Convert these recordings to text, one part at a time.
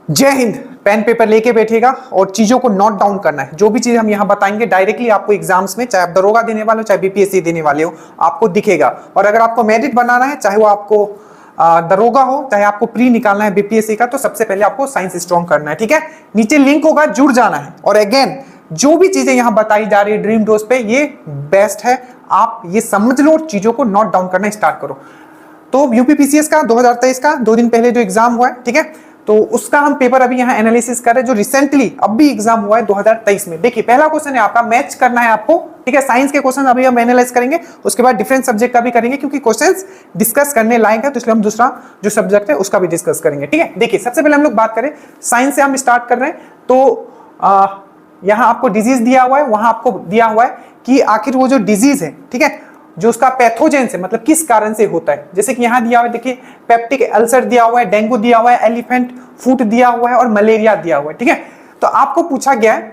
जय Hind. Pen paper लेके बैठेगा और चीजों को नोट डाउन करना है। जो भी चीज हम यहाँ बताएंगे डायरेक्टली आपको एग्जाम्स में, चाहे आप दरोगा देने वाले हो चाहे बीपीएससी देने वाले हो, आपको दिखेगा। और अगर आपको मेरिट बनाना है, चाहे वो आपको दरोगा हो चाहे आपको प्री निकालना है बीपीएससी का, तो सबसे पहले आपको साइंस स्ट्रॉन्ग करना है। ठीक है, नीचे लिंक होगा, जुड़ जाना है। और अगेन जो भी चीजें यहाँ बताई जा रही है ड्रीम डोज पे, ये बेस्ट है। आप ये समझ लो और चीजों को नोट डाउन करना स्टार्ट करो। तो यूपीपीसीएस का 2023 का 2 दिन पहले जो एग्जाम हुआ है, ठीक है, तो उसका हम पेपर अभी यहाँ एनालिसिस कर रहे हैं, जो रिसेंटली अभी एग्जाम हुआ है 2023 में। देखिए पहला क्वेश्चन है आपका, मैच करना है आपको। ठीक है, साइंस के क्वेश्चन अभी हम एनालाइज करेंगे, उसके बाद डिफरेंट सब्जेक्ट का भी करेंगे, क्योंकि क्वेश्चंस डिस्कस करने लायक है, तो इसलिए हम दूसरा जो सब्जेक्ट है उसका भी डिस्कस करेंगे। ठीक है, देखिए सबसे पहले हम लोग बात करें साइंस से, हम स्टार्ट कर रहे हैं। तो यहाँ आपको डिजीज दिया हुआ है, वहां आपको दिया हुआ है कि आखिर वो जो डिजीज है, ठीक है, जो उसका पैथोजेन से मतलब किस कारण से होता है। जैसे कि यहाँ दिया हुआ है, देखिए पेप्टिक अल्सर दिया हुआ है, डेंगू दिया हुआ है, एलिफेंट फुट दिया हुआ है और मलेरिया दिया हुआ है। ठीक है, तो आपको पूछा गया है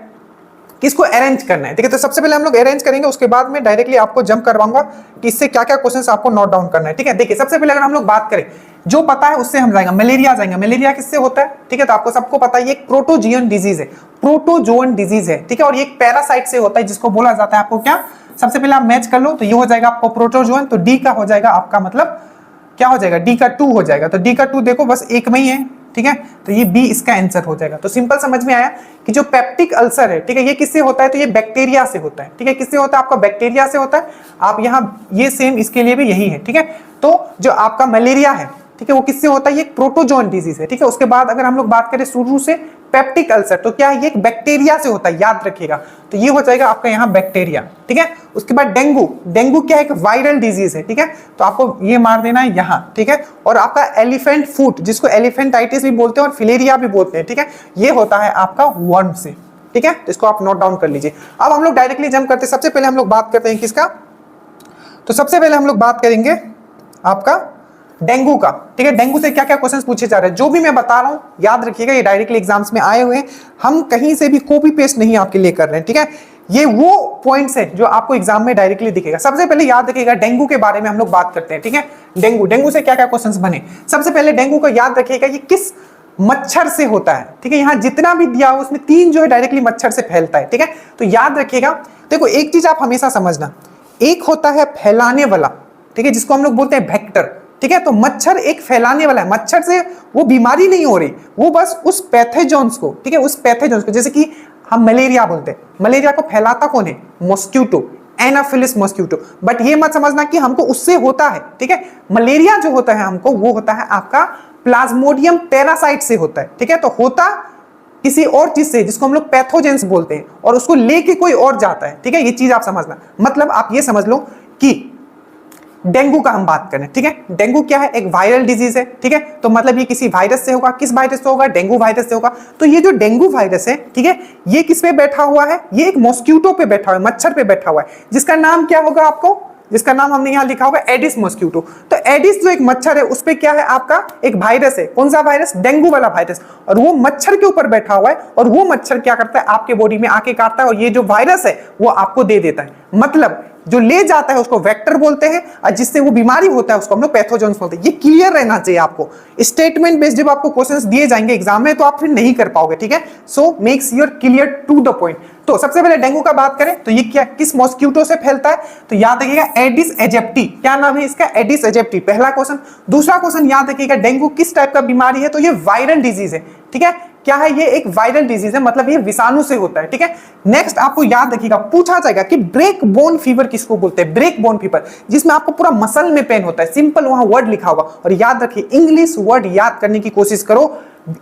कि इसको अरेंज करना है। ठीक है, तो सबसे पहले हम लोग अरेंज करेंगे, उसके बाद में डायरेक्टली आपको जंप करवाऊंगा कि इससे क्या क्या क्वेश्चंस आपको नोट डाउन करना है। ठीक है, देखिए सबसे पहले अगर हम लोग बात करें, जो पता है उससे हम जाएंगे, मलेरिया जाएंगे। मलेरिया किससे होता है? ठीक है, तो आपको सबको पता है ये एक प्रोटोजोअन डिजीज है, प्रोटोजोअन डिजीज है। ठीक है, और ये एक पैरासाइट से होता है, जिसको बोला जाता है आपको क्या, सबसे पहले आप मैच कर लो, तो ये हो जाएगा आपको प्रोटोजोअन, तो डी का हो जाएगा आपका मतलब क्या हो जाएगा, डी का 2 हो जाएगा। तो डी का 2 देखो बस एक में ही है। ठीक है, तो ये बी इसका आंसर हो जाएगा। तो सिंपल समझ में आया कि जो पेप्टिक अल्सर है, ठीक है, ये किससे होता है, तो ये बैक्टीरिया से होता है। ठीक है, किससे होता है, आपका बैक्टीरिया से होता है। आप यहाँ ये सेम इसके लिए भी यही है। ठीक है, तो जो आपका मलेरिया है, ठीक है, वो किससे होता है, ये प्रोटोजोअन डिजीज है। ठीक है, उसके बाद अगर हम लोग बात करें शुरू से पेप्टिक अल्सर, तो क्या है, ये एक बैक्टीरिया से होता है, याद रखिएगा। तो ये हो जाएगा आपका यहाँ बैक्टीरिया। ठीक है, उसके बाद डेंगू, डेंगू क्या है, एक वायरल डिजीज है। ठीक है, तो आपको ये मार देना है यहाँ। ठीक है, और आपका एलिफेंट फुट, जिसको एलिफेंटाइटिस भी बोलते हैं और फिलेरिया भी बोलते हैं, ठीक है, ये होता है आपका वर्म से। ठीक है, तो इसको आप नोट डाउन कर लीजिए। अब हम लोग डायरेक्टली जंप करते हैं, सबसे पहले हम लोग बात करते हैं किसका, तो सबसे पहले हम लोग बात करेंगे आपका डेंगू का। ठीक है, डेंगू से क्या क्या क्वेश्चंस पूछे जा रहे हैं, जो भी मैं बता रहा हूं याद रखिएगा, ये डायरेक्टली एग्जाम्स में आए हुए हैं, हम कहीं से भी कॉपी पेस्ट नहीं आपके लिए कर रहे हैं। ठीक है, ये वो पॉइंट्स है जो आपको एग्जाम में डायरेक्टली दिखेगा। सबसे पहले याद रखिएगा, डेंगू के बारे में हम लोग बात करते हैं। ठीक है, डेंगू, डेंगू से क्या क्या क्वेश्चंस बने, सबसे पहले डेंगू को याद रखिएगा, ये किस मच्छर से होता है। ठीक है, यहाँ जितना भी दिया हो उसमें 3 जो है डायरेक्टली मच्छर से फैलता है। ठीक है, तो याद रखिएगा, देखो एक चीज आप हमेशा समझना, एक होता है फैलाने वाला, ठीक है, जिसको हम लोग बोलते हैं वेक्टर। ठीक है, तो मच्छर एक फैलाने वाला है, मच्छर से वो बीमारी नहीं हो रही, वो बस उस पैथोजन्स को, ठीक है, उस पैथोजन्स को, जैसे कि हम मलेरिया बोलते हैं, मलेरिया को फैलाता कौन है, मॉस्किटो, एनाफिलिस मॉस्किटो। बट ये मत समझना कि हमको उससे होता है। ठीक है, मलेरिया जो होता है हमको, वो होता है आपका प्लाज्मोडियम पैरासाइट से होता है। ठीक है, तो होता किसी और चीज से, जिसको हम लोग पैथोजेंस बोलते हैं, और उसको लेके कोई और जाता है। ठीक है, ये चीज आप समझना, मतलब आप ये समझ लो कि डेंगू का हम बात करें। ठीक है, डेंगू क्या है, एक वायरल डिजीज है। ठीक है, तो मतलब ये किसी वायरस से होगा, किस वायरस से होगा, डेंगू वायरस से होगा। तो ये जो डेंगू वायरस है, ठीक है, ये किस पे बैठा हुआ है, ये एक मॉस्किटो पे बैठा हुआ है, मच्छर पे बैठा हुआ है, जिसका नाम क्या होगा आपको, जिसका नाम हमने यहाँ लिखा होगा एडिस मॉस्किटो। तो एडिस जो एक मच्छर है, उस पे क्या है आपका एक वायरस है, कौन सा वायरस, डेंगू वाला वायरस, और वो मच्छर के ऊपर बैठा हुआ है, और वो मच्छर क्या करता है, आपके बॉडी में आके काटता है, और ये जो वायरस है वो आपको दे देता है। मतलब जो ले जाता है उसको वेक्टर बोलते हैं, और जिससे वो बीमारी होता है उसको हम लोग पैथोजेंस बोलते हैं। ये क्लियर रहना चाहिए आपको। स्टेटमेंट बेस्ड जब आपको क्वेश्चंस दिए जाएंगे एग्जाम में, तो आप फिर नहीं कर पाओगे। ठीक है, so makes your clear to the point. तो सबसे पहले डेंगू का बात करें, तो ये क्या, किस मॉस्किटो से फैलता है, तो याद रखिएगा एडिस एजिप्टी। क्या नाम है इसका, एडिस एजिप्टी, पहला क्वेश्चन। दूसरा क्वेश्चन याद रखिएगा, डेंगू किस टाइप का बीमारी है, तो ये वायरल डिजीज है। ठीक है, क्या है, ये एक वायरल डिजीज है, मतलब ये विषाणु से होता है। ठीक है, नेक्स्ट आपको याद रखिएगा, पूछा जाएगा कि ब्रेक बोन फीवर किसको बोलते हैं, ब्रेक बोन फीवर, जिसमें आपको पूरा मसल में पेन होता है, सिंपल वहां वर्ड लिखा होगा। और याद रखिए, इंग्लिश वर्ड याद करने की कोशिश करो।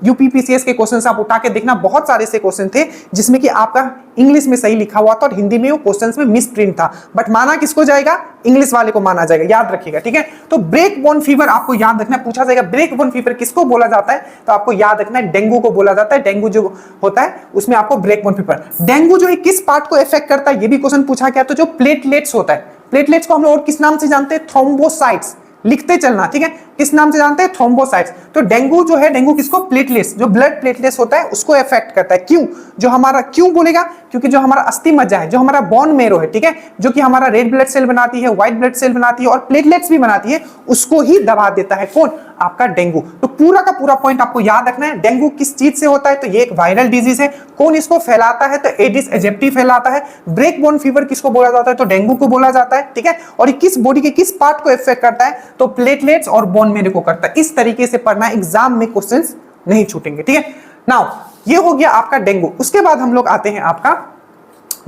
यूपीपीसीएस के क्वेश्चन आप उठा के देखना, बहुत सारे से क्वेश्चन थे जिसमें कि आपका इंग्लिश में सही लिखा हुआ था और हिंदी में वो क्वेश्चंस में मिस प्रिंट था, बट माना किसको जाएगा, इंग्लिश वाले को माना जाएगा, याद रखिएगा। ठीक है, तो ब्रेक बोन फीवर आपको याद रखना है, पूछा जाएगा ब्रेक बोन फीवर किसको बोला जाता है, तो आपको याद रखना है डेंगू को बोला जाता है। डेंगू जो होता है उसमें आपको ब्रेक बोन फीवर, डेंगू जो है किस पार्ट को इफेक्ट करता है, ये भी क्वेश्चन पूछा गया। तो जो प्लेटलेट्स होता है, प्लेटलेट्स को हम लोग और किस नाम से जानते हैं, थ्रोम्बोसाइट्स, लिखते चलना। ठीक है, किस नाम से जानते हैं? थ्रोम्बोसाइट्स। तो डेंगू जो है, डेंगू किसको? प्लेटलेट्स, जो ब्लड प्लेटलेट्स होता है उसको इफेक्ट करता है। क्यों? जो हमारा, क्यों बोलेगा? क्योंकि जो हमारा अस्थि मज्जा है, जो हमारा बोन मेरो है, ठीक है, जो कि हमारा रेड ब्लड सेल बनाती है, व्हाइट ब्लड सेल बनाती है और प्लेटलेट्स भी बनाती है, उसको ही दबा देता है। कौन? आपका डेंगू। तो पूरा का पूरा पॉइंट आपको याद रखना है। डेंगू किस चीज से होता है? तो ये एक वायरल डिजीज है। कौन इसको फैलाता है? तो एडिस एजिप्टी फैलाता है। ब्रेक बोन फीवर किसको बोला जाता है? तो डेंगू को बोला जाता है, ठीक है। और ये किस बॉडी के किस पार्ट को इफेक्ट करता है? तो प्लेटलेट्स और बोन मेरो को करता है। इस तरीके से पढ़ना, एग्जाम में क्वेश्चंस नहीं छूटेंगे, ठीक है। नाउ ये हो गया आपका डेंगू। उसके बाद हम लोग आते हैं आपका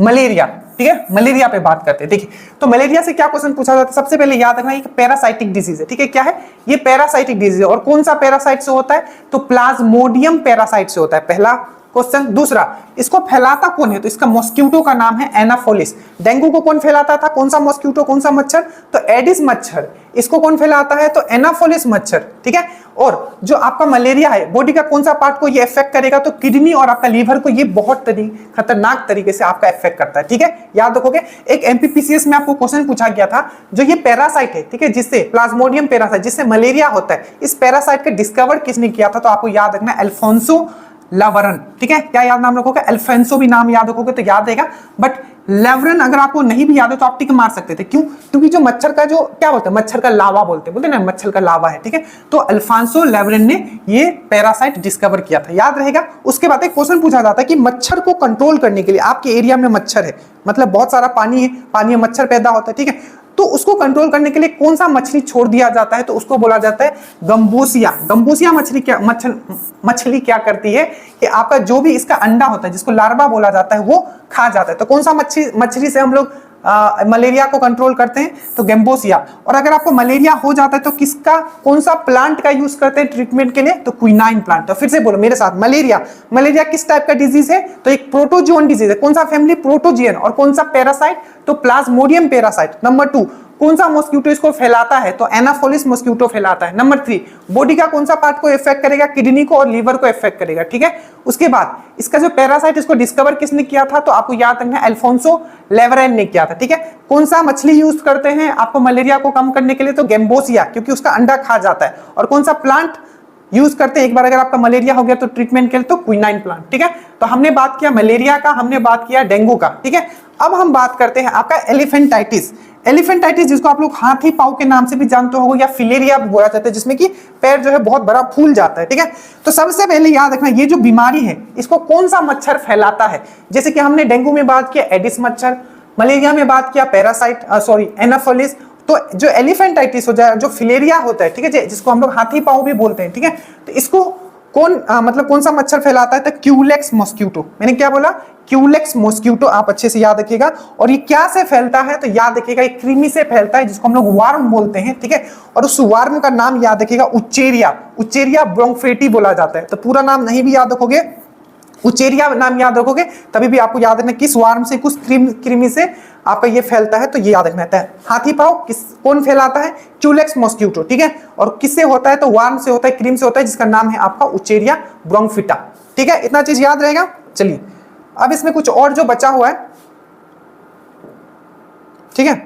मलेरिया, ठीक है। मलेरिया पे बात करते हैं। देखिए, तो मलेरिया से क्या क्वेश्चन पूछा जाता है? सबसे पहले याद रखना, ये पैरासाइटिक डिजीज है, ठीक है। क्या है? ये पैरासाइटिक डिजीज है। और कौन सा पैरासाइट से होता है? तो प्लाज्मोडियम पैरासाइट से होता है, पहला क्वेश्चन। दूसरा, इसको फैलाता कौन है? तो इसका मॉस्किटो का नाम है एनाफोलिस। डेंगू को कौन फैलाता था? कौन सा मॉस्किटो, कौन सा मच्छर? तो एडिस मच्छर। इसको कौन फैलाता है? तो एनाफोलिस मच्छर, ठीक है। और जो आपका मलेरिया है, बॉडी का कौन सा पार्ट को ये इफेक्ट करेगा? तो किडनी और आपका लीवर को ये बहुत खतरनाक तरीके से आपका इफेक्ट करता है, ठीक है। याद रखोगे, एक एमपीपीसीएस में आपको क्वेश्चन पूछा गया था, जो ये पैरासाइट है, ठीक है, जिससे प्लाज्मोडियम पैरासाइट, जिससे मलेरिया होता है, इस पैरासाइट का डिस्कवर किसने किया था? तो आपको याद रखना, अल्फोंसो लावरन, ठीक है। क्या याद नाम रखोगे? अल्फोंसो भी नाम याद रखोगे तो याद रहेगा, बट लेवरन अगर आपको नहीं भी याद है तो आप टिक मार सकते थे। क्यों? क्योंकि जो मच्छर का, जो क्या बोलते हैं, मच्छर का लावा बोलते हैं ना, मच्छर का लावा है, ठीक है। तो अल्फोंसो लेवरन ने ये पैरासाइट डिस्कवर किया था, याद रहेगा। उसके बाद एक क्वेश्चन पूछा जाता है कि मच्छर को कंट्रोल करने के लिए, आपके एरिया में मच्छर है, मतलब बहुत सारा पानी है, पानी में मच्छर पैदा होता है, ठीक है, तो उसको कंट्रोल करने के लिए कौन सा मछली छोड़ दिया जाता है? तो उसको बोला जाता है गंबूसिया। गंबूसिया मछली क्या करती है कि आपका जो भी इसका अंडा होता है, जिसको लार्वा बोला जाता है, वो खा जाता है। तो कौन सा मछली से हम लोग मलेरिया को कंट्रोल करते हैं? तो गंबूसिया। और अगर आपको मलेरिया हो जाता है तो किसका, कौन सा प्लांट का यूज करते हैं ट्रीटमेंट के लिए? तो क्विनाइन प्लांट। तो फिर से बोलो मेरे साथ, मलेरिया किस टाइप का डिजीज है? तो एक प्रोटोजोन डिजीज है। कौन सा फैमिली? प्रोटोजियन। और कौन सा पैरासाइट? तो प्लाज्मोडियम पैरासाइट। नंबर 2, कौन सा मॉस्किटो इसको फैलाता है? तो एनाफोलिस मॉस्किटो फैलाता है। नंबर 3, बॉडी का कौन सा पार्ट को इफेक्ट करेगा? किडनी को और लीवर को इफेक्ट करेगा, ठीक है। उसके बाद इसका जो पैरासाइट, इसको डिस्कवर किसने किया था? तो आपको याद रखना है, अल्फोंसो लेवरन ने किया था, ठीक है। कौन सा मछली यूज करते हैं आपको मलेरिया को कम करने के लिए? तो गंबूसिया, क्योंकि उसका अंडा खा जाता है। और कौन सा प्लांट यूज करते हैं एक बार अगर आपका मलेरिया हो गया तो ट्रीटमेंट के लिए? तो क्विनाइन प्लांट, ठीक है। तो हमने बात किया मलेरिया का, हमने बात किया डेंगू का, ठीक है। अब हम बात करते हैं आपका एलिफेंटाइटिस। एलिफेंटाइटिस, जिसको आप लोग हाथी पांव के नाम से भी जानते हो, या फिलेरिया भी बोला जाता है, जिसमें कि पैर जो है बहुत बड़ा फूल जाता है, ठीक है। तो सबसे पहले याद रखना, ये जो बीमारी है इसको कौन सा मच्छर फैलाता है? जैसे कि हमने डेंगू में बात किया एडिस मच्छर, मलेरिया में बात किया एनाफोलिस। तो जो एलिफेंटाइटिस हो जाए, जो फिलेरिया होता है, ठीक है, जिसको हम लोग हाथी पांव भी बोलते हैं, ठीक है, तो इसको मतलब कौन सा मच्छर फैलाता है? तो क्यूलेक्स मॉस्किटो। मैंने क्या बोला? Culex mosquito. आप अच्छे से याद रखिएगा। और ये क्या से फैलता है? तो याद रखिएगा, एक कृमि से फैलता है, जिसको हम लोग वार्म बोलते हैं, ठीक है। और उस वार्म का नाम याद रखिएगा, उच्चेरिया ब्रोंफेटी बोला जाता है। तो पूरा नाम नहीं भी याद रखोगे, उचेरिया नाम याद रखोगे, तभी भी आपको याद रखना किस वार्म से, किस कृमि से आपका ये फैलता है। तो ये याद रखना है। हाथी पांव कौन फैलाता है? क्यूलेक्स मॉस्किटो, ठीक है। और किससे होता है? तो वार्म से होता है, क्रीम से होता है, जिसका नाम है आपका उचेरिया ब्रोंफिटा, ठीक है। इतना चीज याद रहेगा। चलिए, अब इसमें कुछ और जो बचा हुआ है, ठीक है।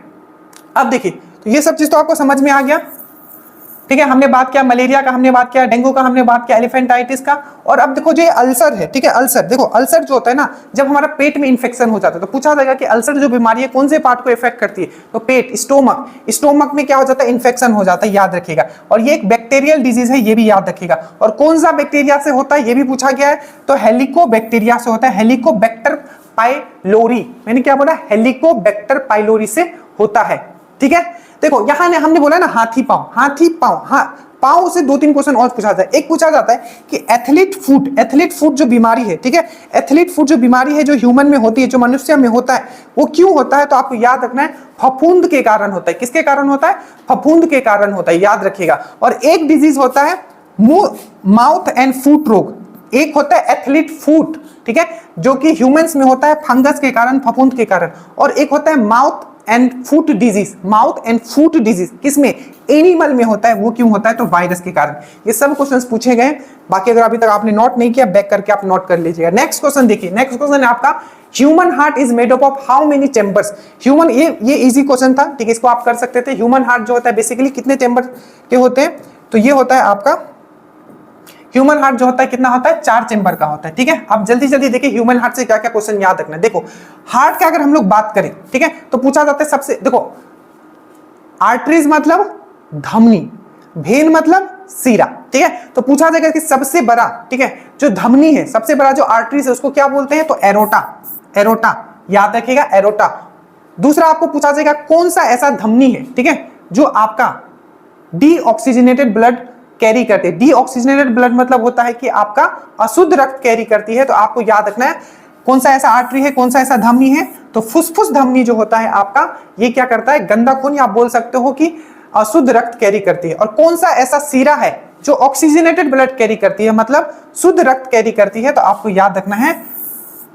अब देखिए, तो ये सब चीज तो आपको समझ में आ गया, ठीक है। हमने बात किया मलेरिया का, हमने बात किया डेंगू का, हमने बात किया एलिफेंटाइटिस का। और अब देखो जो ये अल्सर है, ठीक है, अल्सर देखो, अल्सर जो होता है ना, जब हमारा पेट में इंफेक्शन हो जाता है तो पूछा जाएगा कि अल्सर जो बीमारी है कौन से पार्ट को इफेक्ट करती है? तो पेट, स्टोमक में क्या हो जाता है? इन्फेक्शन हो जाता है, याद रखिएगा। और ये एक बैक्टीरियल डिजीज है, ये भी याद रखिएगा। और कौन सा बैक्टीरिया से होता है ये भी पूछा गया है, तो हेलिकोबैक्टीरिया से होता है, हेलिकोबैक्टर पाइलोरी। मैंने क्या बोला? हेलिकोबैक्टर पाइलोरी से होता है, ठीक है। देखो यहां ने हमने बोला ना हाथी पांव, हाँ, पांव से 2-3 क्वेश्चन और पूछा जाता है। एक पूछा जाता है कि एथलीट फुट जो बीमारी है, ठीक है, एथलीट फुट जो बीमारी है, जो ह्यूमन में होती है, जो मनुष्य में होता है, वो क्यों होता है? तो आपको याद रखना है, फफूंद के कारण होता है। किसके कारण होता है? फफूंद के कारण होता है, याद रखिएगा। और एक डिजीज होता है माउथ एंड फूट रोग, एक होता है एथलीट फुट, ठीक है, जो कि ह्यूमंस में होता है फंगस के कारण, फफूंद के कारण। और एक होता है माउथ एंड फूट डिजीज, किसमें? एनिमल में होता है। वो क्यों होता है? तो वायरस के कारण। ये सब क्वेश्चंस पूछे गए। बाकी अगर अभी तक आपने नोट नहीं किया, बैक करके आप नोट कर लीजिएगा। नेक्स्ट क्वेश्चन देखिए, नेक्स्ट क्वेश्चन है आपका, human heart is made up of how many chambers? ये इजी क्वेश्चन था, ठीक है, इसको आप कर सकते थे। ह्यूमन हार्ट जो होता है बेसिकली कितने चैम्बर के होते हैं? तो ये होता है आपका ह्यूमन हार्ट जो होता है कितना होता है 4 चेंबर का होता है। ठीक है, अब जल्दी जल्दी देखिए ह्यूमन हार्ट से क्या क्या क्वेश्चन याद रखना है। देखो हार्ट का अगर हम लोग बात करें, ठीक है, तो पूछा जाता है सबसे, देखो आर्टरीज मतलब धमनी, भेन मतलब सीरा। ठीक है, तो पूछा जाएगा कि सबसे बड़ा, ठीक है, जो धमनी है, सबसे बड़ा जो आर्टरीज है उसको क्या बोलते हैं, तो एरोटा। एरोटा याद रखिएगा, एरोटा। दूसरा आपको पूछा जाएगा कौन सा ऐसा धमनी है, ठीक है, जो आपका डीऑक्सीजनेटेड ब्लड कैरी करते हैं। डीऑक्सीजनेटेड ब्लड मतलब होता है कि आपका अशुद्ध रक्त कैरी करती है। तो आपको याद रखना है कौन सा ऐसा आर्टरी है, कौन सा ऐसा धमनी है, तो फुसफुस धमनी जो होता है आपका, ये क्या करता है, गंदा खून, या आप बोल सकते हो कि अशुद्ध रक्त कैरी करती है। और कौन सा ऐसा सीरा है जो ऑक्सीजनेटेड ब्लड कैरी करती है, मतलब शुद्ध रक्त कैरी करती है, तो आपको याद रखना है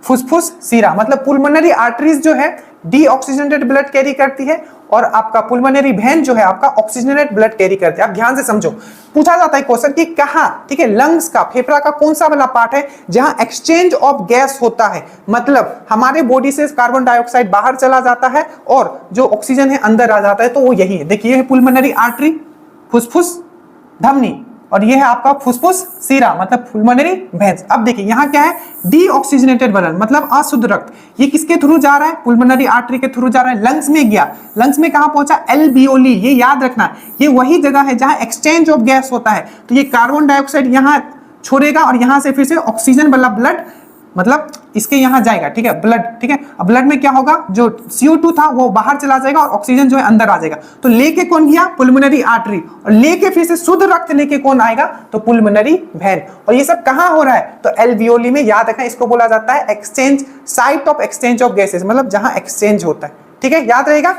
फुसफुस सीरा। मतलब पुलमोनरी आर्टरीज जो है डीऑक्सीजनेटेड ब्लड कैरी करती है, और आपका पुलमोनरी वेन जो है आपका ऑक्सीजनेटेड ब्लड कैरी करती है। आप ध्यान से समझो, पूछा जाता है क्वेश्चन कि कहां, ठीक है, लंग्स का, फेफड़ा का कौन सा वाला पार्ट है जहां एक्सचेंज ऑफ गैस होता है, मतलब हमारे बॉडी से कार्बन डाइऑक्साइड बाहर चला जाता है और जो ऑक्सीजन है अंदर आ जाता है, तो वो यही है। देखिए है पुलमोनरी आर्टरी, फुसफुस धमनी, और ये है आपका फुसफुस सीरा मतलब पुलमोनरी वेन्स। अब देखिए यहाँ क्या है, डीऑक्सीजनेटेड ब्लड मतलब अशुद्ध रक्त, ये किसके थ्रू जा रहा है, पुलमोनरी आर्टरी के थ्रू जा रहा है, लंग्स में गया, लंग्स में कहां पहुंचा, एल्वियोली। ये याद रखना, ये वही जगह है जहां एक्सचेंज ऑफ गैस होता है। तो ये कार्बन डाइऑक्साइड यहां छोड़ेगा और यहां से फिर से ऑक्सीजन वाला ब्लड मतलब इसके यहां जाएगा, ठीक है, ब्लड, ठीक है। अब ब्लड में क्या होगा, जो CO2 था वो बाहर चला जाएगा और ऑक्सीजन जो है अंदर आ जाएगा। तो लेके कौन गया, पुलमोनरी आर्टरी, और लेके फिर से शुद्ध रक्त लेके कौन आएगा, तो पुलमोनरी वेन। और ये सब कहां हो रहा है, तो एल्वियोली में। याद रखना, इसको बोला जाता है exchange, site of exchange of gases, मतलब जहां एक्सचेंज होता है। ठीक है, याद रहेगा।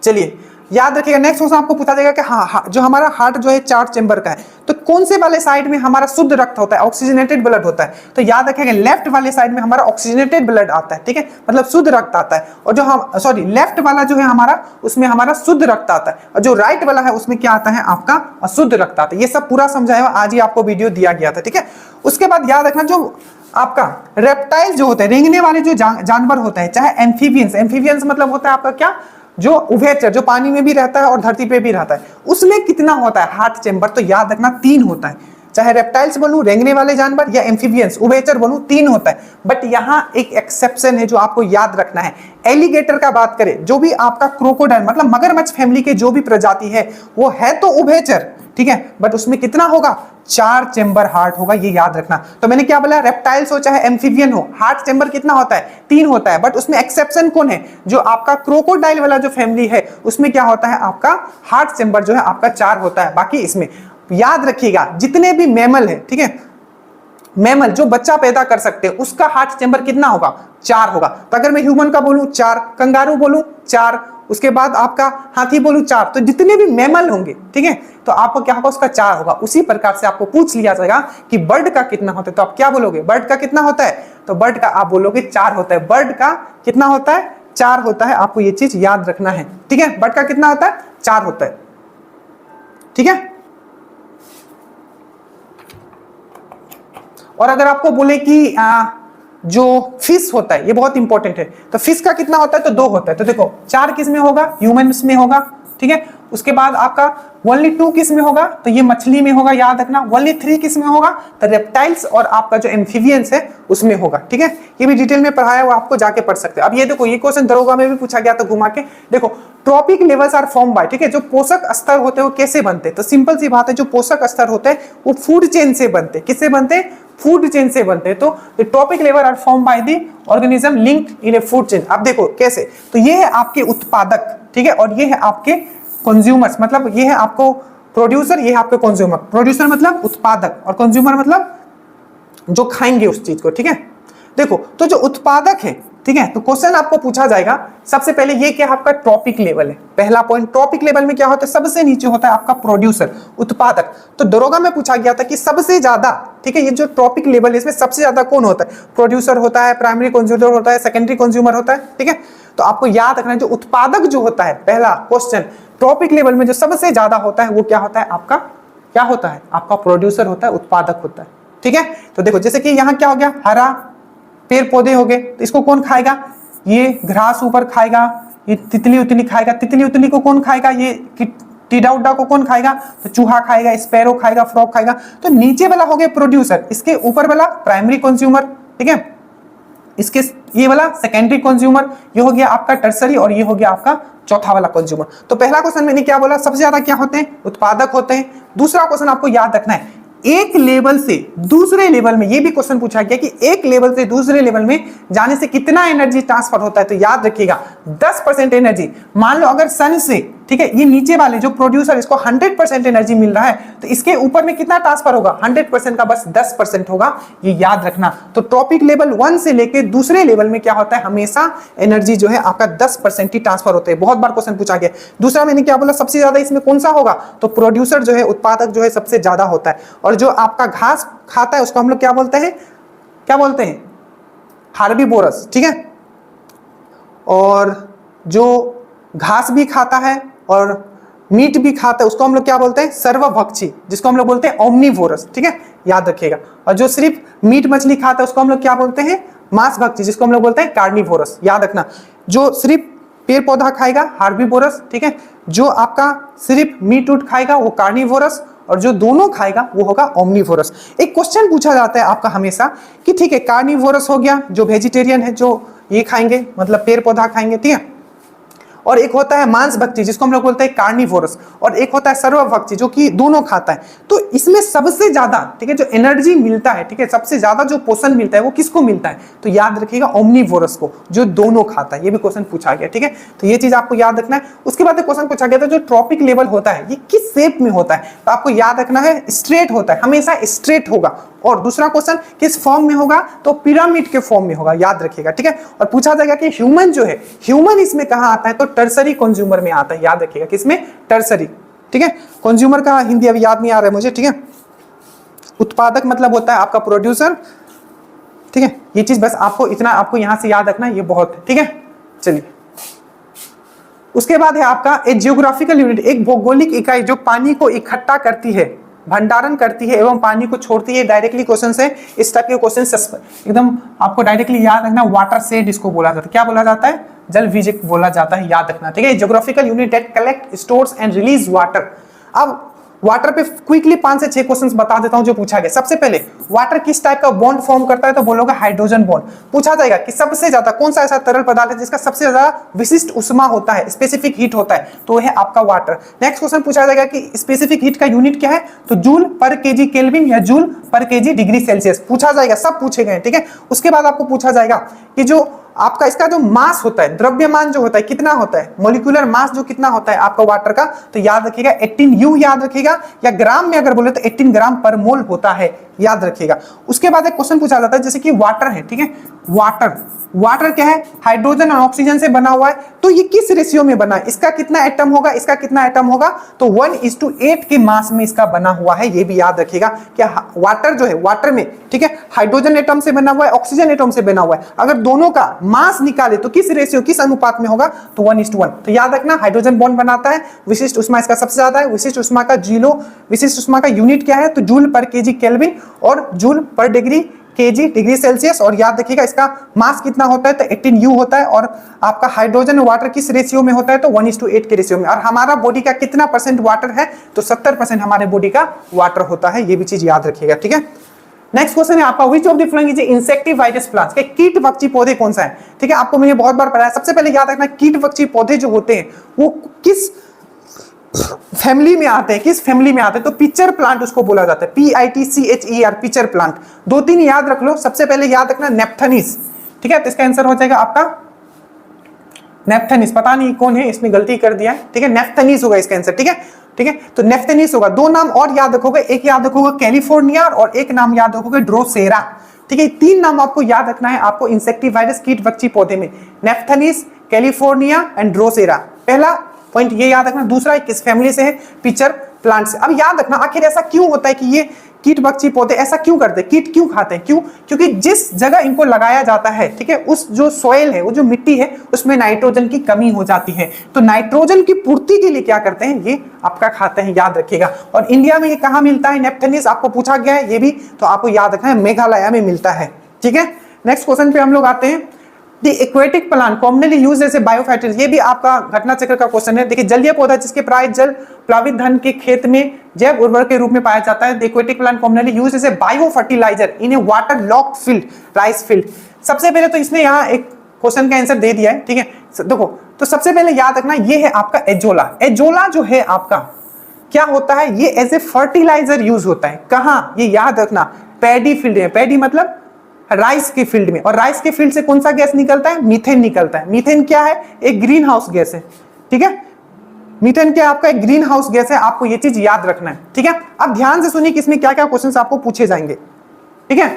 चलिए याद रखिएगा, नेक्स्ट क्वेश्चन आपको पूछा जाएगा कि हाँ, जो हमारा हार्ट जो है 4 चेंबर का है, तो कौन से वाले साइड में हमारा शुद्ध रक्त होता है, ऑक्सीजनेटेड ब्लड होता है। तो याद रखिएगा लेफ्ट वाले साइड में हमारा ऑक्सीजनेटेड ब्लड आता है, ठीक है, मतलब शुद्ध रक्त आता है। और जो हम लेफ्ट वाला जो है हमारा, उसमें हमारा शुद्ध रक्त आता है, और जो राइट वाला है उसमें क्या आता है, आपका अशुद्ध रक्त आता है। ये सब पूरा समझाया, आज ही आपको वीडियो दिया गया था। ठीक है, उसके बाद याद रखना, जो आपका रेप्टाइल जो होते हैं, रेंगने वाले जो जानवर होते हैं, चाहे एम्फीबियंस, एम्फीबियंस मतलब होता है आपका क्या, जो उभयचर, जो पानी में भी रहता है और धरती पे भी रहता है, उसमें कितना होता है हार्ट चेंबर, तो याद रखना 3 होता है। चाहे रेप्टाइल्स बोलूं, रेंगने वाले जानवर, या एम्फीबियंस, उभयचर बोलूं, 3 होता है। बट यहां एक एक्सेप्शन है जो आपको याद रखना है। एलिगेटर का बात करें, जो भी आपका क्रोकोडाइल मतलब मगरमच्छ फैमिली के जो भी प्रजाति है, वो है तो उभयचर, ठीक है, बट उसमें कितना होगा, 4 चेंबर हार्ट होगा, ये याद रखना। तो मैंने क्या बोला, रेप्टाइल्स हो चाहे एम्फीबियन हो, हार्ट चेंबर कितना होता है, 3 होता है। बट उसमें एक्सेप्शन कौन है, जो आपका क्रोकोडाइल वाला जो फैमिली है, उसमें क्या होता है, आपका हार्ट चेंबर जो है आपका 4 होता है। बाकी इसमें याद रखिएगा, जितने भी मैमल है, ठीक है, मैमल जो बच्चा पैदा कर सकते हैं, उसका हार्ट चेंबर कितना होगा, 4 होगा। तो अगर मैं ह्यूमन का बोलूं 4, कंगारू बोलूं 4, उसके बाद आपका हाथी बोलूं 4, तो जितने भी मैमल होंगे, ठीक है, तो आपको क्या होगा, उसका 4 होगा। उसी प्रकार से आपको पूछ लिया जाएगा कि बर्ड का कितना होता है, तो आप क्या बोलोगे, बर्ड का कितना होता है, तो बर्ड का आप बोलोगे 4 होता है। बर्ड का कितना होता है, 4 होता है। आपको ये चीज याद रखना है, ठीक है, बर्ड का कितना होता है, 4 होता है। ठीक है, और अगर आपको बोले कि जो फिश होता है, ये बहुत इंपॉर्टेंट है, तो फिश का कितना होता है, तो 2 होता है। तो देखो 4 किस में होगा, ह्यूमंस में होगा, ठीक है। उसके बाद आपका ओनली 2 किस में होगा, तो ये मछली में होगा, याद रखना। ओनली 3 किस में होगा, तो रेप्टाइल्स और आपका जो एम्फीबियंस है उसमें होगा। ठीक है, ये भी डिटेल में पढ़ाया हुआ, आपको जाके पढ़ सकते हो। अब ये देखो, ये क्वेश्चन दरोगा में भी पूछा गया था घुमा के। देखो trophic levels are form by, ठीक है, जो पोषक स्तर होते हैं वो कैसे बनते हैं, तो सिंपल सी बात है, जो पोषक स्तर होते हैं वो फूड चेन से बनते हैं। किससे बनते हैं, फूड चेन से बनते हैं। तो trophic level are form by the organism linked in a food chain. अब देखो कैसे, तो ये है आपके उत्पादक, ठीक है, और ये है आपके कंज्यूमर्स, मतलब ये है आपको प्रोड्यूसर, ये है आपके कंज्यूमर। प्रोड्यूसर मतलब उत्पादक, और कंज्यूमर मतलब जो खाएंगे उस चीज को। ठीक है, देखो तो जो उत्पादक है, ठीक है, तो क्वेश्चन आपको पूछा जाएगा सबसे पहले ये क्या आपका ट्रॉपिक लेवल है। पहला पॉइंट, ट्रॉपिक लेवल में क्या होता है, सबसे नीचे होता है आपका प्रोड्यूसर, उत्पादक। तो दरोगा में पूछा गया था कि सबसे ज्यादा, ठीक है, ये जो ट्रॉपिक लेवल है इसमें सबसे ज्यादा कौन होता है, प्रोड्यूसर होता है, प्राइमरी कंज्यूमर होता है, सेकेंडरी कंज्यूमर होता है। ठीक है, तो आपको याद रखना है, जो उत्पादक जो होता है, पहला क्वेश्चन, ट्रॉपिक लेवल में जो सबसे ज्यादा होता है वो क्या होता है, आपका क्या होता है, आपका प्रोड्यूसर होता है, उत्पादक होता है। ठीक है, तो देखो जैसे कि यहाँ क्या हो गया, हरा पेड़ पौधे हो गए, तो इसको कौन खाएगा, ये घास ऊपर खाएगा, ये तितली उतली खाएगा। तितली उतली को कौन खाएगा, ये टीडाउडा को कौन खाएगा? तो चूहा खाएगा, स्पैरो खाएगा, फ्रॉग खाएगा। तो नीचे वाला हो गया प्रोड्यूसर, इसके ऊपर वाला प्राइमरी कंज्यूमर, ठीक है, इसके ये वाला सेकेंडरी कंज्यूमर, ये हो गया आपका टर्सरी, और ये हो गया आपका चौथा वाला कंज्यूमर। तो पहला क्वेश्चन मैंने क्या बोला? सबसे ज्यादा क्या होते हैं? उत्पादक होते हैं। दूसरा क्वेश्चन आपको याद रखना है, एक लेवल से दूसरे लेवल में, ये भी क्वेश्चन पूछा गया कि एक लेवल से दूसरे लेवल में जाने से कितना एनर्जी ट्रांसफर होता है? तो याद रखिएगा 10% एनर्जी। मान लो अगर सन से, ठीक है, ये नीचे वाले जो प्रोड्यूसर, इसको 100% एनर्जी मिल रहा है, तो इसके ऊपर में कितना ट्रांसफर होगा? 100% का बस 10% होगा, ये याद रखना। तो टॉपिक लेवल 1 से लेके दूसरे लेवल में क्या होता है? हमेशा एनर्जी जो है आपका 10% ही ट्रांसफर होते हैं। बहुत बार क्वेश्चन पूछा गया। दूसरा मैंने क्या बोला? सबसे ज्यादा इसमें कौन सा होगा? तो प्रोड्यूसर जो है, उत्पादक जो है, सबसे ज्यादा होता है। और जो आपका घास खाता है उसको हम लोग क्या बोलते हैं? क्या बोलते हैं? हार्बीवोरस, ठीक है। और जो घास भी खाता है और मीट भी खाता है उसको हम लोग क्या बोलते हैं? सर्वभक्षी, जिसको हम लोग बोलते हैं ओमनीवोरस, ठीक है, याद रखिएगा। और जो सिर्फ मीट मछली खाता है उसको हम लोग क्या बोलते हैं? मांसभक्षी, जिसको हम लोग बोलते हैं कार्निवोरस, याद रखना। जो सिर्फ पेड़ पौधा खाएगा हार्बीवोरस, ठीक है। जो आपका सिर्फ मीट उट खाएगा वो कार्निवोरस, और जो दोनों खाएगा वो होगा ओमनीवोरस। एक क्वेश्चन पूछा जाता है आपका हमेशा कि ठीक है, कार्निवोरस हो गया जो वेजिटेरियन है, जो ये खाएंगे, मतलब पेड़ पौधा खाएंगे, ठीक है। और एक होता है मांसभक्षी, जिसको हम लोग बोलते हैं कार्निवोरस, और एक होता है सर्वभक्षी, जो कि दोनों खाता है। तो इसमें सबसे ज्यादा, ठीक है, जो एनर्जी मिलता है, ठीक है, सबसे ज्यादा जो पोषण मिलता है वो किसको मिलता है? तो याद रखिएगा ओमनीवोरस को, जो दोनों खाता है। ये भी क्वेश्चन पूछा गया, ठीक है। तो ये चीज आपको याद रखना है। उसके बाद क्वेश्चन पूछा गया था जो ट्रॉपिक लेवल होता है ये किस शेप में होता है? तो आपको याद रखना है स्ट्रेट होता है, हमेशा स्ट्रेट होगा। और दूसरा क्वेश्चन किस फॉर्म में होगा? तो पिरामिड के फॉर्म में होगा, याद रखिएगा, ठीक है। और पूछा जाएगा कि ह्यूमन जो है, ह्यूमन इसमें कहां आता है? तो टर्सरी कंज्यूमर में आता है, याद रखिएगा, किसमें? टर्सरी, ठीक है। कंज्यूमर का हिंदी अभी याद नहीं आ रहा है मुझे, ठीक है। उत्पादक मतलब होता है आपका प्रोड्यूसर, ठीक है। ये चीज बस आपको इतना आपको यहां से याद रखना है, ये बहुत है, ठीक है। चलिए, उसके बाद है आपका एक जियोग्राफिकल यूनिट, एक भौगोलिक इकाई जो पानी को इकट्ठा करती है, भंडारण करती है एवं पानी को छोड़ती है। डायरेक्टली क्वेश्चन से इस टाइप के क्वेश्चन एकदम आपको डायरेक्टली याद रखना। वाटर शेड इसको बोला जाता है, क्या बोला जाता है? जल विजय बोला जाता है, याद रखना, ठीक है। Geographical unit that collect, stores and release water. अब वाटर पे क्विकली 5 से 6 क्वेश्चंस बता देता हूं जो पूछा गया। सबसे पहले वाटर किस टाइप का बॉन्ड फॉर्म करता है? तो बोलोगे हाइड्रोजन बॉन्ड। पूछा जाएगा कि सबसे ज्यादा कौन सा ऐसा तरल पदार्थ है जिसका सबसे ज्यादा विशिष्ट उष्मा होता है, स्पेसिफिक हीट होता है? तो है आपका वाटर। नेक्स्ट क्वेश्चन पूछा जाएगा कि स्पेसिफिक हीट का यूनिट क्या है? तो जूल पर केजी केल्विन या जूल पर केजी डिग्री सेल्सियस पूछा जाएगा, सब पूछे गए, ठीक है। उसके बाद आपको पूछा जाएगा कि जो आपका इसका जो मास होता है, द्रव्यमान जो होता है, कितना होता है? मॉलिक्यूलर मास जो कितना होता है आपका वाटर का? तो याद रखिएगा 18 U याद रखिएगा, या ग्राम में अगर बोले तो 18 ग्राम पर मोल होता है, याद रखिएगा। उसके बाद एक क्वेश्चन पूछा जाता है जैसे कि वाटर है, ठीक है। वाटर क्या है? हाइड्रोजन और ऑक्सीजन से बना हुआ है। तो ये किस रेशियो में बना है? इसका कितना एटम होगा, इसका कितना एटम होगा? तो 1:8 के मास में इसका बना हुआ है, ये भी याद रखिएगा। क्या वाटर जो है, वाटर में, ठीक है, हाइड्रोजन एटम से बना हुआ है, ऑक्सीजन एटम से बना हुआ है। अगर दोनों का मास निकाले तो किस रेशियो, किस अनुपात में होगा? तो 1:1। तो याद रखना, हाइड्रोजन बॉन्ड बनाता है, विशिष्ट उष्मा इसका सबसे ज्यादा है। विशिष्ट उष्मा का विशिष्ट उष्मा का यूनिट क्या है? तो जूल पर केजी केल्विन और जूल पर केजी डिग्री सेल्सियस। और याद रखिएगा इसका मास कितना होता है? तो 18 U होता है। और आपका हाइड्रोजन और वाटर किस रेशियो में होता है? तो 1:8 के रेशियो में। और हमारा बॉडी का कितना % वाटर है? तो 70% हमारे बॉडी का वाटर होता है, ये भी चीज याद रखिएगा, ठीक है। नेक्स्ट क्वेश्चन है आपका, which of the following is insectivorous plants? के कीटभक्षी पौधे कौन सा है? ठीक है, आपको मैंने बहुत बार पढ़ाया। सबसे पहले याद रखना, कीटभक्षी पौधे जो होते हैं वो किस फैमिली में आते हैं, किस फैमिली में आते हैं? तो पिचर प्लांट उसको बोला जाता है, PITCHER, पिचर प्लांट। 2-3 याद रख लो। सबसे पहले याद रखना नेप्थनीस, ठीक है। तो इसका आंसर हो जाएगा आपका नेप्थनीस। पता नहीं कौन है इसमें गलती कर दिया है, ठीक है, नेप्थनीस होगा इसका आंसर, ठीक है, ठीक है। तो नेप्थनीस होगा। 2 नाम और याद रखोगे, एक याद रखोगे कैलिफोर्निया और एक नाम याद रखोगे ड्रोसेरा, ठीक है। 3 नाम आपको याद रखना है आपको इंसेक्टिवाइडस कीटभक्षी पौधे में, नेप्थनीस, कैलिफोर्निया एंड ड्रोसेरा। पहला पॉइंट ये याद रखना। दूसरा किस फैमिली से है? पिचर प्लांट से। अब याद रखना आखिर ऐसा क्यों होता है कि ये कीटभक्षी पौधे ऐसा क्यों करते हैं, कीट क्यों खाते हैं? क्यों? क्योंकि जिस जगह इनको लगाया जाता है, ठीक है, उस जो सॉइल है, वो जो मिट्टी है, उसमें नाइट्रोजन की कमी हो जाती है। तो नाइट्रोजन की पूर्ति के लिए क्या करते हैं? ये आपका खाते हैं, याद रखिएगा। और इंडिया में ये कहाँ मिलता है नेप्थनीस? आपको पूछा गया है ये भी, तो आपको याद रखना है मेघालय में मिलता है, ठीक है। नेक्स्ट क्वेश्चन पे हम लोग आते हैं। The aquatic plant commonly used as a biofertilizer, ये भी आपका घटना चक्र का क्वेश्चन है। देखिए जलीय पौधा जिसके प्राय जल प्लावित धन के खेत में जैव उर्वरक के रूप में पाया जाता है। The aquatic plant commonly used as a biofertilizer in a water logged field, rice field. सबसे पहले तो इसने यहाँ एक क्वेश्चन का आंसर दे दिया है, ठीक है। देखो तो सबसे पहले याद रखना ये है आपका एजोला। एजोला जो है आपका क्या होता है, ये एज ए फर्टिलाइजर यूज होता है। कहाँ, ये याद रखना पैडी फील्ड में। पैडी मतलब राइस के फील्ड में, और राइस के फील्ड से कौन सा गैस निकलता है, मीथेन निकलता है। मीथेन क्या है, एक ग्रीन हाउस गैस है, ठीक है। मीथेन क्या आपका एक ग्रीन हाउस गैस है, आपको ये चीज याद रखना है, ठीक है। अब ध्यान से सुनिए कि इसमें क्या क्या क्वेश्चंस आपको पूछे जाएंगे, ठीक है।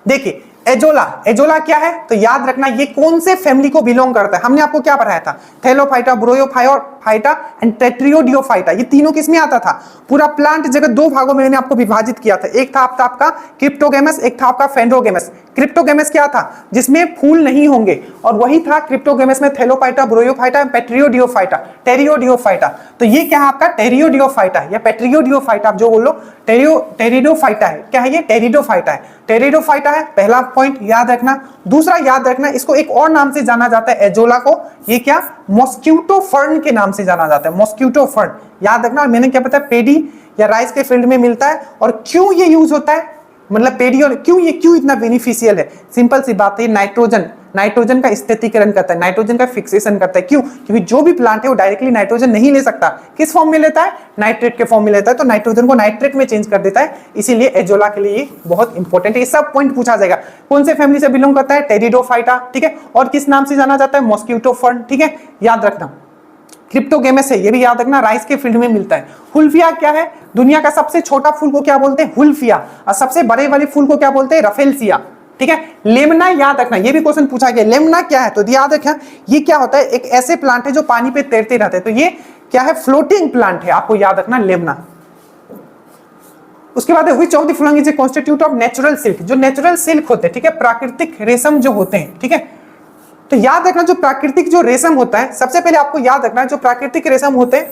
देखिए एजोला, एजोला क्या है तो याद रखना ये कौन से फैमिली को बिलोंग करता है। हमने आपको क्या पढ़ाया था, थैलोफाइटा, ब्रोयोफाइटा एंड टेट्रियोडियोफाइटा, ये तीनों किसमें आता था। पूरा प्लांट जगत दो भागों में मैंने आपको विभाजित किया था, एक था आपका क्रिप्टोगेमस, एक था आपका फेंड्रोगेमस। क्रिप्टोगेमस क्या था, जिसमें फूल नहीं होंगे, और वही था क्रिप्टोगेमस में थैलोफाइटा, ब्रोयोफाइटा, पेट्रियोडियोफाइटा, टेरियोडियोफाइटा। तो ये क्या है आपका टेरियोडियोफाइटा या पेट्रियोडियोफाइटा, आप जो बोलो टेरिडोफाइटा है। क्या है ये, टेरिडोफाइटा है। टेरिडोफाइटा है, पहला पॉइंट याद रखना। दूसरा याद रखना इसको एक और नाम से जाना जाता है एजोला को, ये क्या मॉस्क्यूटो फर्न के नाम से जाना जाता है, मॉस्क्यूटो फर्न। याद रखना, मैंने क्या पता पेडी या राइस के फील्ड में मिलता है। और क्यों ये यूज होता है, मतलब पेडी, और क्यों इतना बेनिफिशियल है, सिंपल सी बात है, नाइट्रोजन का स्थिरीकरण करता है, नाइट्रोजन का फिक्सेशन करता है। क्यों, क्योंकि जो भी प्लांट है वो डायरेक्टली नाइट्रोजन नहीं ले सकता, किस फॉर्म में लेता है, नाइट्रेट के फॉर्म में लेता है, तो नाइट्रोजन को नाइट्रेट में चेंज कर देता है। इसीलिए एजोला के लिए बहुत इंपॉर्टेंट है, ये सब पॉइंट पूछा जाएगा। कौन से फैमिली से बिलोंग करता है, टेरिडोफाइटा, ठीक है। और किस नाम से जाना जाता है, मॉस्क्यूटो फर्न, ठीक है, याद रखना। क्रिप्टोगेमस है, ये भी याद रखना, राइस के फील्ड में मिलता है। हुल्फिया क्या है, दुनिया का सबसे छोटा फूल को क्या बोलते हैं, हुल्फिया, और सबसे बड़े वाले फूल को क्या बोलते हैं, रफेलसिया, ठीक है। लेमना याद रखना, ये भी क्वेश्चन पूछा गया, लेमना क्या है तो याद रखना ये क्या होता है, एक ऐसे प्लांट है जो पानी पे तैरते रहते हैं, तो ये क्या है, फ्लोटिंग प्लांट है, आपको याद रखना लेमना। उसके बाद which of the following is a constitute of natural silk, जो नेचुरल सिल्क होते हैं, ठीक है, प्राकृतिक रेशम जो होते हैं, ठीक है। तो याद रखना जो प्राकृतिक जो रेशम होता है, सबसे पहले आपको याद रखना जो प्राकृतिक रेशम होते हैं,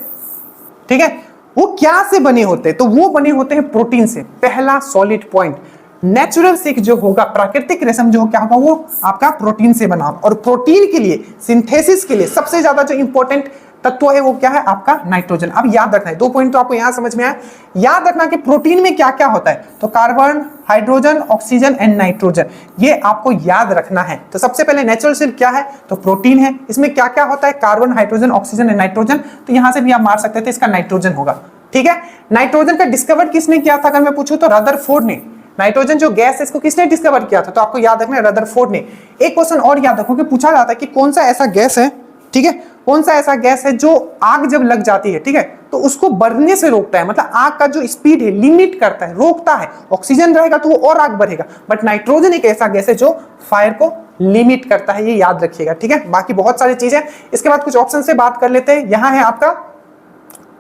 ठीक है, वो क्या से बने होते हैं, तो वो बने होते हैं प्रोटीन से। पहला सॉलिड पॉइंट, नेचुरल सिल्क जो होगा, प्राकृतिक रेशम जो क्या होगा, वो आपका प्रोटीन से बना होगा। और प्रोटीन के लिए, सिंथेसिस के लिए सबसे ज्यादा जो इंपॉर्टेंट तत्व है वो क्या है, आपका नाइट्रोजन। अब याद रखना है, दो पॉइंट तो आपको यहां समझ में आया। याद रखना कि प्रोटीन में क्या क्या होता है, तो carbon, hydrogen, oxygen and nitrogen, ये आपको याद रखना है। तो सबसे पहले नेचुरल सिल्क क्या है, तो प्रोटीन है, इसमें क्या क्या होता है, carbon, hydrogen, oxygen and nitrogen. तो यहां से भी आप मार सकते थे, इसका नाइट्रोजन होगा, ठीक है। नाइट्रोजन का डिस्कवर किसने किया था, अगर मैं पूछूं तो रदरफोर्ड ने। नाइट्रोजन जो गैस है इसको किसने डिस्कवर किया था, तो आपको याद रखना है रदरफोर्ड ने। एक क्वेश्चन और याद रखो कि पूछा जाता है कि कौन सा ऐसा गैस है, ठीक है, कौन सा ऐसा गैस है जो आग जब लग जाती है, ठीक है, तो उसको बढ़ने से रोकता है, मतलब आग का जो स्पीड है लिमिट करता है, रोकता है। ऑक्सीजन रहेगा तो वो और आग बढ़ेगा, बट नाइट्रोजन एक ऐसा गैस है जो फायर को लिमिट करता है, ये याद रखिएगा, ठीक है। बाकी बहुत सारी चीजें। इसके बाद कुछ ऑप्शन से बात कर लेते हैं। यहाँ है आपका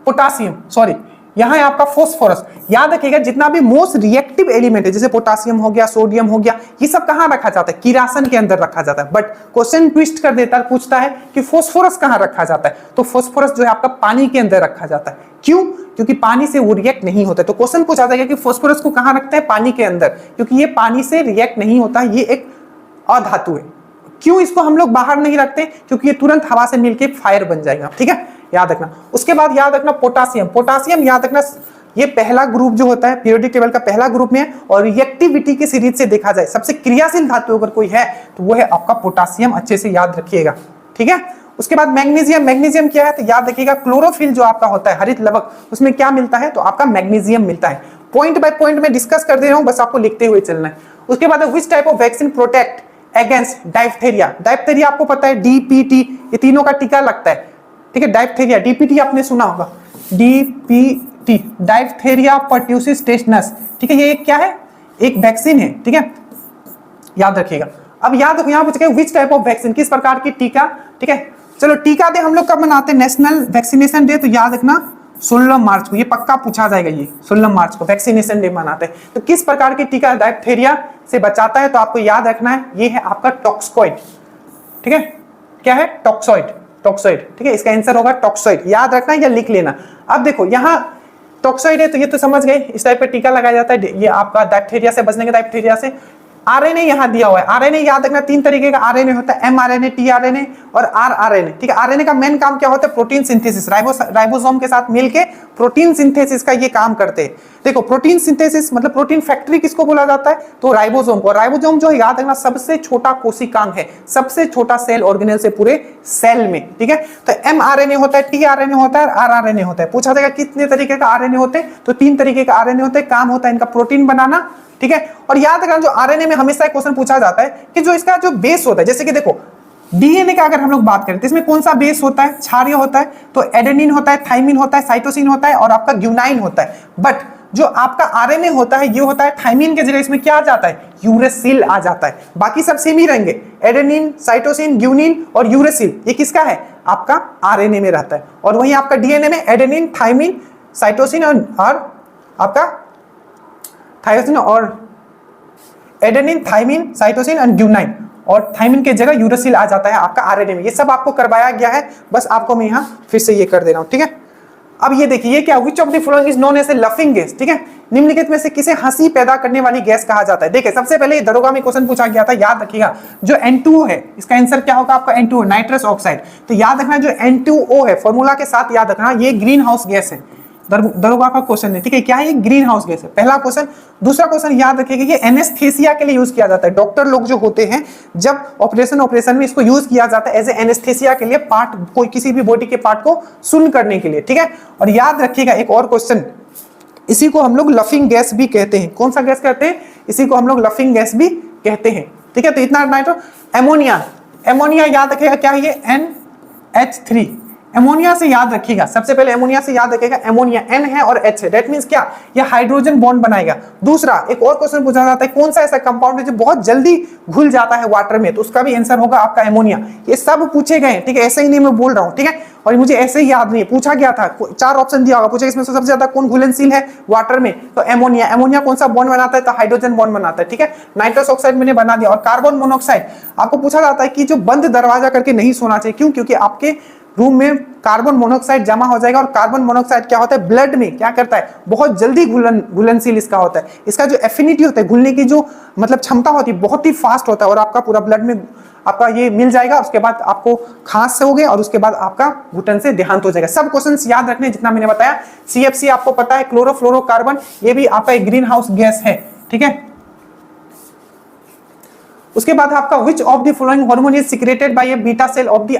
पोटासियम, सॉरी यहाँ है आपका फोस्फोरस। याद रखिएगा जितना भी मोस्ट रिएक्टिव एलिमेंट है, जैसे पोटासियम हो गया, सोडियम हो गया, ये सब कहाँ रखा जाता है, किरासन के अंदर रखा जाता है। बट क्वेश्चन ट्विस्ट कर देता है, पूछता है कि फोस्फोरस कहाँ रखा जाता है, तो फोस्फोरस जो है आपका पानी के अंदर रखा जाता है। क्यों, क्योंकि पानी से वो रिएक्ट नहीं होता है। तो क्वेश्चन पूछा जाएगा कि फोस्फोरस को कहाँ रखता है, पानी के अंदर, क्योंकि ये पानी से रिएक्ट नहीं होता है, ये एक अधातु है। क्यों इसको हम लोग बाहर नहीं रखते, क्योंकि ये तुरंत हवा से मिलके फायर बन जाएगा, ठीक है, याद रखना। उसके बाद याद रखना पोटासियम, पोटासियम याद रखना ये पहला ग्रुप जो होता है पीरियोडिक टेबल का पहला ग्रुप में है, और रिएक्टिविटी के सीरीज से देखा जाए सबसे क्रियाशील धातु अगर कोई है तो वो है आपका पोटासियम, अच्छे से याद रखिएगा, ठीक है। उसके बाद मैग्नीशियम, मैग्नीशियम क्या है तो याद रखिएगा क्लोरोफिल जो आपका होता है, हरित लवक, उसमें क्या मिलता है, तो आपका मैग्नीशियम मिलता है। पॉइंट बाय पॉइंट में डिस्कस कर दे रहा हूं, बस आपको लिखते हुए चलना है। उसके बाद which type of vaccine protect against diphtheria, diphtheria आपको पता है डीपीटी, ये तीनों का टीका लगता है, ठीक है। डायफ्थेरिया, डीपीटी आपने सुना होगा, डीपीटी डायफ्थेरिया पर्ट्यूसिस टेटनस, ठीक है, ये क्या है, एक वैक्सीन है, ठीक है, याद रखिएगा। अब याद रखो यहाँ पूछ गया व्हिच टाइप ऑफ वैक्सीन, किस प्रकार की टीका, ठीक है। चलो टीका डे हम लोग कब मनाते हैं, नेशनल वैक्सीनेशन डे, तो याद रखना 16 मार्च को, ये पक्का पूछा जाएगा, ये 16 मार्च को वैक्सीनेशन डे मनाते हैं। तो किस प्रकार की टीका डायफ्थेरिया से बचाता है, तो आपको याद रखना है ये है आपका टॉक्सोइड, ठीक है, क्या है, टॉक्सोइड, टॉक्सोइड, ठीक है, इसका आंसर होगा टॉक्सोइड, याद रखना या लिख लेना। अब देखो यहाँ टॉक्सोइड है तो ये तो समझ गए, इस टाइप का टीका लगाया जाता है, ये आपका डायफ्थेरिया से बचने के, डायफ्थेरिया से आरएनए यहाँ दिया हुआ है। आरएनए याद रखना 3 तरीके का आरएनए होता है, एमआरएनए, टीआरएनए और आरआरएनए। ठीक है, आरएनए का मेन काम क्या होता है? प्रोटीन सिंथेसिस, राइबोसोम के साथ मिलके प्रोटीन सिंथेसिस का ये काम करते हैं। देखो प्रोटीन सिंथेसिस मतलब प्रोटीन फैक्ट्री किसको बोला जाता है? तो राइबोसोम को। राइबोसोम जो याद रखना सबसे छोटा कोशिकांग है, सबसे छोटा सेल ऑर्गेनेल से पूरे सेल में। ठीक है, तो एमआरएनए होता है, टीआरएनए होता है और आरआरएनए होता है। पूछा जाएगा कितने तरीके का आरएनए होते हैं? तो 3 तरीके का आरएनए होते हैं। काम होता है इनका प्रोटीन बनाना। ठीक है, और याद रखना जो आरएनए में हमेशा एक क्वेश्चन पूछा जाता है कि जो इसका जो बेस होता है, जैसे कि देखो डीएनए का अगर हम लोग बात करें तो इसमें कौन सा बेस होता है? क्षारीय होता है। तो एडेनिन होता है, थाइमिन होता है, साइटोसिन होता है और आपका ग्यूनाइन होता है। बट जो आपका आरएनए होता है ये होता है थाइमिन के जगह इसमें क्या आ जाता है? यूरेसिल आ जाता है। बाकी सब सेम ही रहेंगे, एडेनिन, साइटोसिन, ग्यूनिन और यूरेसिल। ये किसका है? आपका आरएनए में रहता है। और वहीं आपका डीएनए में एडेनिन, थाइमिन, साइटोसिन और आपका थाइरोसिन और एडेनिन, थाइमिन, साइटोसिन और ग्यूनाइन, और थाइमिन के जगह यूरेसिल आ जाता है आपका आरएनए में। ये सब आपको करवाया गया है, बस आपको मैं यहाँ फिर से ये कर दे रहा हूँ। ठीक है, अब ये देखिए ये क्या, which of the following is known as a laughing gas. ठीक है, निम्नलिखित में से किसे हंसी पैदा करने वाली गैस कहा जाता है? देखिए सबसे पहले दरोगा में क्वेश्चन पूछा गया था, याद रखिएगा जो N2O है इसका आंसर क्या होगा आपका? N2O, nitrous oxide. तो याद रखना जो N2O है फॉर्मूला के साथ याद रखना ये ग्रीन हाउस गैस है। दरोगा का क्वेश्चन है। ठीक है, क्या है? ये ग्रीन हाउस गैस है, पहला क्वेश्चन। दूसरा क्वेश्चन याद रखिएगा ये एनेस्थेसिया के लिए यूज किया जाता है। डॉक्टर लोग जो होते हैं जब ऑपरेशन में इसको यूज किया जाता है एज ए एनेस्थेसिया के लिए, पार्ट कोई किसी भी बॉडी के पार्ट को सुन्न करने के लिए। ठीक है, और याद रखिएगा एक और क्वेश्चन, इसी को हम लोग लफिंग गैस भी कहते हैं। कौन सा गैस कहते हैं? इसी को हम लोग लफिंग गैस भी कहते हैं। ठीक है, तो इतना नाइट्रो। एमोनिया, एमोनिया याद रखिएगा क्या है? ये NH3। एमोनिया से याद रखिएगा, सबसे पहले एमोनिया से याद रखिएगा एमोनिया N है और H है, दैट मींस क्या? ये हाइड्रोजन बॉन्ड बनाएगा। दूसरा एक और क्वेश्चन पूछा जाता है कौन सा ऐसा कंपाउंड है जो बहुत जल्दी घुल जाता है वाटर में? तो उसका भी आंसर होगा आपका एमोनिया। ये सब पूछे गए। ठीक है, ऐसे ही नहीं मैं बोल रहा हूँ। ठीक है, और मुझे ऐसे ही याद नहीं है, पूछा गया था, 4 ऑप्शन दिया होगा, पूछा इसमें से सबसे ज्यादा कौन घुलनशील है वाटर में? तो एमोनिया। एमोनिया कौन सा बॉन्ड बनाता है? तो हाइड्रोजन बॉन्ड बनाता है। ठीक है, नाइट्रस ऑक्साइड मैंने बना दिया। और कार्बन मोनोऑक्साइड आपको पूछा जाता है कि जो बंद दरवाजा करके नहीं सोना चाहिए, क्यों? क्योंकि आपके रूम में कार्बन मोनोऑक्साइड जमा हो जाएगा। और कार्बन मोनोऑक्साइड क्या होता है? ब्लड में क्या करता है? बहुत जल्दी घुलनशील इसका होता है। इसका जो एफिनिटी होता है, घुलने की जो मतलब क्षमता होती है, बहुत ही फास्ट होता है। और आपका पूरा ब्लड में आपका ये मिल जाएगा, उसके बाद आपको खांस से हो गए और उसके बाद आपका घुटन से देहांत हो जाएगा। सब क्वेश्चंस याद रखने जितना मैंने बताया। CFC आपको पता है, क्लोरोफ्लोरोकार्बन, ये भी आपका एक ग्रीन हाउस गैस है। ठीक है, उसके बाद आपका which of the following hormone is secreted by a beta cell of the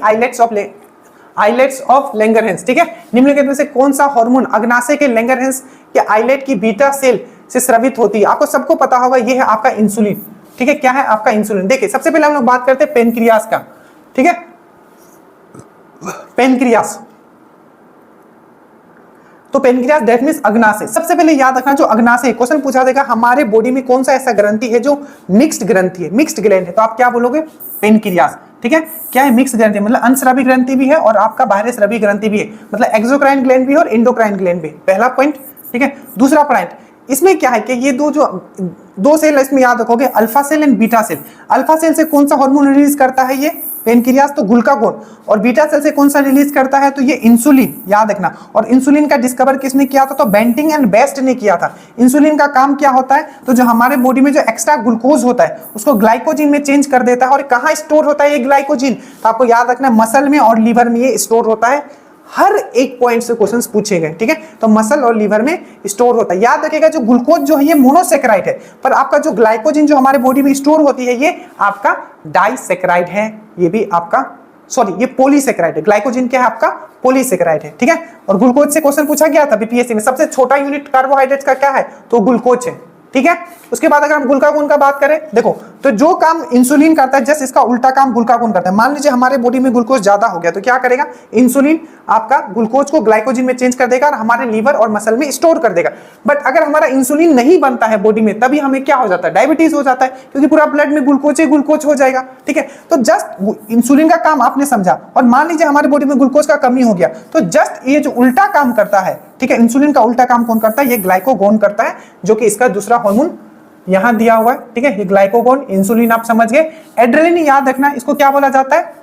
islets of Langerhans. ठीक है, निम्नलिखित में से कौन सा हार्मोन अग्नाशय के लैंगरहैंस के आइलेट की बीटा सेल से स्रावित होती है? आपको सबको पता होगा, ये है आपका इंसुलिन। ठीक है, क्या है आपका? इंसुलिन। देखिए सबसे पहले हम लोग बात करते हैं पेनक्रियास का। ठीक है, पेनक्रियास, तो पेनक्रियास दैट मींस अग्नाशय। सबसे पहले याद रखना जो अग्नाशय, क्वेश्चन पूछा जाएगा हमारे बॉडी में कौन सा ऐसा ग्रंथि है जो मिक्स्ड ग्रंथि है, मिक्स्ड ग्लैंड है? तो आप क्या बोलोगे? पेनक्रियास। ठीक है, क्या है? मिक्स्ड ग्रंथि, मतलब अंतस्रावी ग्रंथि भी है और आपका बाह्य स्रावी ग्रंथि भी है, मतलब एक्सोक्राइन ग्लैंड भी है और एंडोक्राइन ग्लैंड भी। पहला पॉइंट। ठीक है, दूसरा पॉइंट, इसमें क्या है कि ये दो सेल इसमें याद रखोगे, alpha cell and beta cell. Alpha cell से कौन सा हार्मोन रिलीज करता है? ये पेनक्रियास, तो ग्लूकागोन। और बीटा सेल से कौन सा रिलीज करता है? तो ये इंसुलिन, याद रखना। और इंसुलिन का डिस्कवर किसने किया था? तो बेंटिंग एंड बेस्ट ने किया था। इंसुलिन का काम क्या होता है? तो जो हमारे बॉडी में जो एक्स्ट्रा ग्लूकोज होता है उसको ग्लाइकोजिन में चेंज कर देता है। और कहाँ स्टोर होता है ये ग्लाइकोजिन? तो आपको याद रखना मसल में और लीवर में ये स्टोर होता है। हर एक पॉइंट से क्वेश्चंस पूछे गए। ठीक है, तो मसल और लीवर में स्टोर होता है। याद रखिएगा जो ग्लूकोज जो है ये मोनोसेकेराइड है, पर आपका जो ग्लाइकोजिन जो हमारे बॉडी में स्टोर होती है ये आपका डाइसेकेराइड है। ये भी आपका ये पॉलीसेकेराइड है। ग्लाइकोजिन क्या है? आपका पॉलीसेकेराइड है। ठीक है, और ग्लूकोज से क्वेश्चन पूछा गया था बीपीएससी में, सबसे छोटा यूनिट कार्बोहाइड्रेट का क्या है? तो ग्लूकोज है। ठीक है, उसके बाद अगर हम ग्लूकागोन का बात करें, देखो तो जो काम इंसुलिन करता है जस्ट इसका उल्टा काम ग्लूकागोन करता है। मान लीजिए हमारे बॉडी में ग्लूकोज ज्यादा हो गया तो क्या करेगा? इंसुलिन आपका ग्लूकोज को ग्लाइकोजिन में चेंज कर देगा और हमारे लीवर और मसल में स्टोर कर देगा। बट अगर हमारा इंसुलिन नहीं बनता है बॉडी में, तभी हमें क्या हो जाता है? डायबिटीज हो जाता है, क्योंकि पूरा ब्लड में ग्लूकोज हो जाएगा। ठीक है, तो जस्ट इंसुलिन का काम आपने समझा। और मान लीजिए हमारे बॉडी में ग्लूकोज का कमी हो गया, तो जस्ट ये जो उल्टा काम करता है, ठीक है, इंसुलिन का उल्टा काम कौन करता है? ये ग्लाइकोगोन करता है, जो कि इसका दूसरा हार्मोन यहां दिया हुआ है। ठीक है, ये ग्लाइकोगोन, इंसुलिन आप समझ गए। एड्रेनलिन याद रखना, इसको क्या बोला जाता है?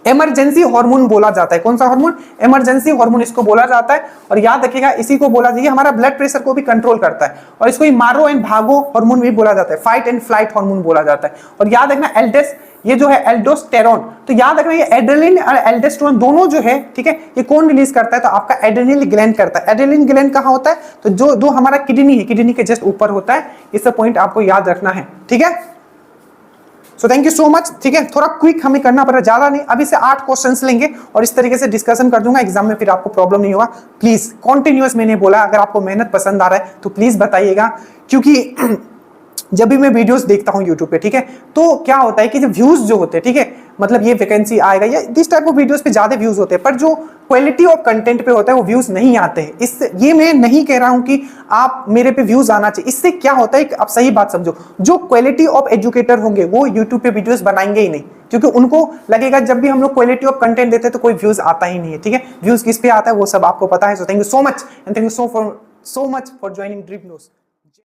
इमरजेंसी हार्मोन बोला जाता है। कौन सा हार्मोन? इमरजेंसी हार्मोन इसको बोला जाता है। और याद रखिएगा इसी को बोला जाता है, हमारा ब्लड प्रेशर को भी कंट्रोल करता है। और इसको मारो एंड भागो हार्मोन भी बोला जाता है, फाइट एंड फ्लाइट हार्मोन बोला जाता है। और याद रखना एल्डेस, ये जो है एल्डोस्टेरोन, तो याद रखना ये एड्रेनलिन और एल्डोस्टेरोन दोनों जो है, ठीक है, ये कौन रिलीज करता है? तो आपका एड्रेनल ग्लैंड करता है। एड्रेनल ग्लैंड कहां होता है? तो जो हमारा किडनी है, किडनी के जस्ट ऊपर होता है। ये सब पॉइंट आपको याद रखना है, ठीक है। So thank you so much, ठीक है, थोड़ा क्विक हमें करना पड़ा, ज्यादा नहीं। अभी से 8 क्वेश्चंस लेंगे और इस तरीके से डिस्कशन कर दूंगा एग्जाम में, फिर आपको प्रॉब्लम नहीं होगा। प्लीज कॉन्टिन्यूअस मैंने बोला, अगर आपको मेहनत पसंद आ रहा है तो प्लीज बताइएगा, क्योंकि जब भी मैं वीडियोस देखता हूं यूट्यूब पे, ठीक है, तो क्या होता है कि जो व्यूज जो होते हैं, ठीक है, मतलब ये वैकेंसी आएगा या इस टाइप ऑफ वीडियोस पे ज्यादा व्यूज होते हैं, पर जो क्वालिटी ऑफ कंटेंट पे होता है वो व्यूज नहीं आते हैं। इससे ये मैं नहीं कह रहा हूं कि आप मेरे पे व्यूज आना चाहिए, इससे क्या होता है, आप सही बात समझो, जो क्वालिटी ऑफ एजुकेटर होंगे वो यूट्यूब पे वीडियोस बनाएंगे ही नहीं, क्योंकि उनको लगेगा जब भी हम लोग क्वालिटी ऑफ कंटेंट देते हैं तो कोई व्यूज आता ही नहीं है, ठीक है। व्यूज किस पे आता है वो सब आपको पता है। So thank you so much and thank you so much for joining dream news.